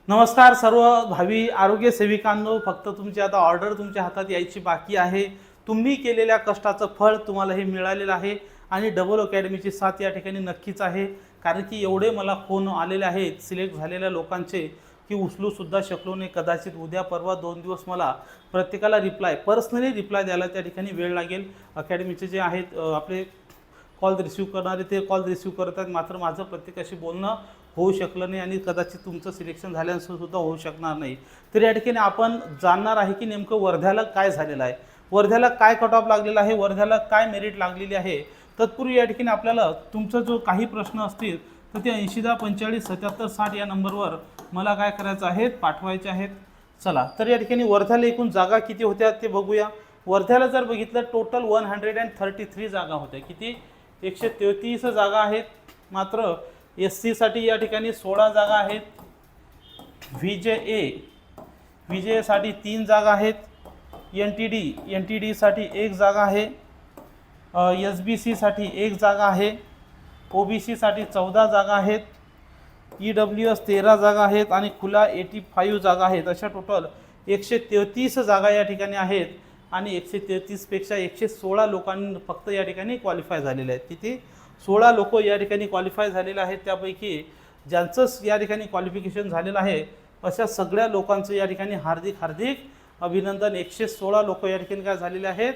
नमस्कार सर्व भावी आरोग्य सेविकांनो, फक्त तुमची आता ऑर्डर तुमच्या हातात यायची बाकी आहे। तुम्ही केलेल्या कष्टाचं फळ तुम्हाला हे मिळालेलं आहे आणि डबल अकॅडमीची साथ या ठिकाणी नक्कीच आहे। कारण की एवढे मला फोन आलेले आहेत सिलेक्ट झालेल्या लोकांचे की उचलू सुद्धा शकलो नाही। कदाचित उद्या परवा 2 दिवस मला प्रत्येकाला पर्सनली रिप्लाय द्यायला त्या ठिकाणी वेळ लागेल। अकॅडमीचे जे आहेत आपले कॉल रिसीव्ह करणारे ते कॉल रिसीव्ह करतात, मात्र माझं प्रत्येकाशी बोलणं होऊ शकलं नाही आणि कदाचित तुमचं सिलेक्शन झाल्यानंतर सुद्धा होऊ शकणार नाही। तर या ठिकाणी आपण जाणणार आहे की नेमकं वर्ध्याला काय झालेलं आहे, वर्ध्याला काय कट ऑफ लागलेला आहे, वर्ध्याला काय मेरिट लागलेली आहे। तत्पूर्वी या ठिकाणी आपल्याला तुमचं जो काही प्रश्न असतील तर ते 8010457760 या नंबरवर मला काय करायचं आहे, पाठवायचे आहेत। चला तर या ठिकाणी वर्ध्याला एकूण जागा किती होत्या ते बघूया। वर्ध्याला जर बघितलं टोटल 133 जागा होत्या। किती? 133 जागा आहेत। मात्र SC साठी या ठिकाणी 16 जागा आहेत, VJA साठी 3 जागा आहेत, NTD साठी 1 जागा आहे, SBC साठी 1 जागा आहे, OBC साठी 14 जागा आहेत, EWS 13 जागा आहेत आणि खुला 85 जागा आहेत। अशा टोटल 133 जागा या ठिकाणी आहेत आणि 133 पेक्षा 116 लोकांनी फक्त या ठिकाणी क्वालिफाय झालेले आहेत। किती? 16 लोक या ठिकाणी क्वालिफाय झालेले आहेत। त्यापैकी ज्यांचं या ठिकाणी क्वालिफिकेशन झालेलं आहे अशा सगळ्या लोकांचं या ठिकाणी हार्दिक अभिनंदन। 116 लोक या ठिकाणी काय झालेले आहेत,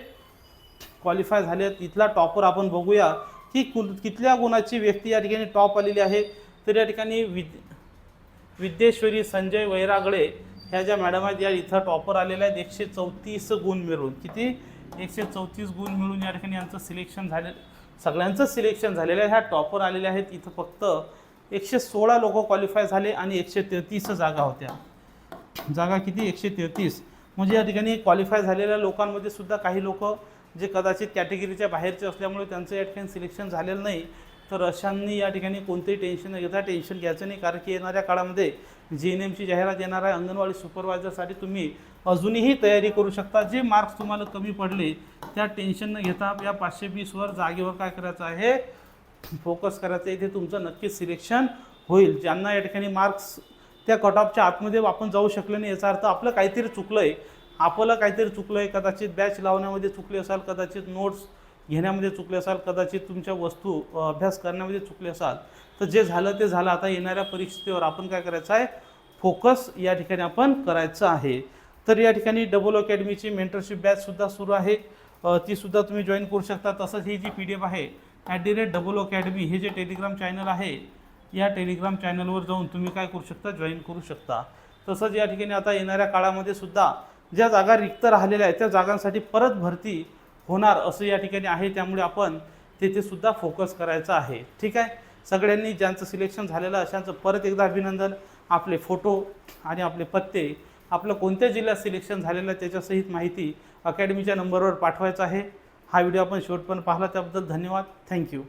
क्वालिफाय झाले आहेत। इथला टॉपर आपण बघूया की कितल्या गुणाची व्यक्ती या ठिकाणी टॉप आलेली आहे। तर या ठिकाणी विद्येश्वरी संजय वैरागळे ह्या ज्या मॅडम आहेत या इथं टॉपर आलेल्या आहेत 134 गुण मिळून। किती? 134 गुण मिळून या ठिकाणी यांचं सिलेक्शन झाले, सगळ्यांचं सिलेक्शन झालेलं आहे। ह्या टॉपर आलेले आहेत। इथं फक्त 116 लोक क्वालिफाय झाले आणि 133 जागा होत्या। जागा किती? 133। म्हणजे या ठिकाणी क्वालिफाय झालेल्या लोकांमध्ये सुद्धा काही लोक जे कदाचित कॅटेगरीच्या बाहेरचे असल्यामुळे त्यांचं या ठिकाणी सिलेक्शन झालेलं नाही। तर अशांनी या ठिकाणी कोणतेही टेन्शन न घेता टेन्शन घ्यायचं नाही, कारण की येणाऱ्या काळामध्ये GNMची जाहिरात येणार आहे। अंगणवाडी सुपरवायझरसाठी तुम्ही अजूनही तयारी करू शकता। जे मार्क्स तुम्हाला कमी पडले त्या टेन्शन न घेता या 520 वर जागेवर काय करायचं आहे, फोकस करायचं आहे। इथे तुमचं नक्कीच सिलेक्शन होईल। ज्यांना या ठिकाणी मार्क्स त्या कट ऑफच्या आतमध्ये आपण जाऊ शकले नाही याचा अर्थ आपलं काहीतरी चुकलंय, कदाचित बॅच लावण्यामध्ये चुकले असाल, कदाचित नोट्स घेण्यामध्ये चुकले असाल, कदाचित तुमच्या वस्तू अभ्यास करण्यामध्ये चुकले असाल। तर जे झालं ते झालं। आता येणाऱ्या परीक्षेवर आपण काय करायचं आहे, फोकस या ठिकाणी आपण करायचं आहे। तर या ठिकाणी डबल अकॅडमीची मेंटरशिप बॅच सुद्धा सुरू आहे, ती सुद्धा तुम्ही जॉईन करू शकता। तसंच ही जी PDF आहे @डबल अकॅडमी हे जे टेलिग्राम चॅनल आहे या टेलिग्राम चॅनलवर जाऊन तुम्ही काय करू शकता, जॉईन करू शकता। तसंच या ठिकाणी आता येणाऱ्या काळामध्ये सुद्धा ज्या जागा रिक्त राहिलेल्या आहेत त्या जागांसाठी परत भरती होणार असं या ठिकाणी आहे। त्यामुळे आपण तेथे सुद्धा फोकस करायचा आहे। ठीक आहे, सगळ्यांनी ज्यांचं सिलेक्शन झालेलं अशांचं परत एकदा अभिनंदन। आपले फोटो आणि आपले पत्ते, आपलं कोणत्या जिल्ह्यात सिलेक्शन झालेलं आहे त्याच्यासहित माहिती अकॅडमीच्या नंबरवर पाठवायचं आहे। हा व्हिडिओ आपण शेवटपर्यंत पाहिला त्याबद्दल धन्यवाद। थँक्यू।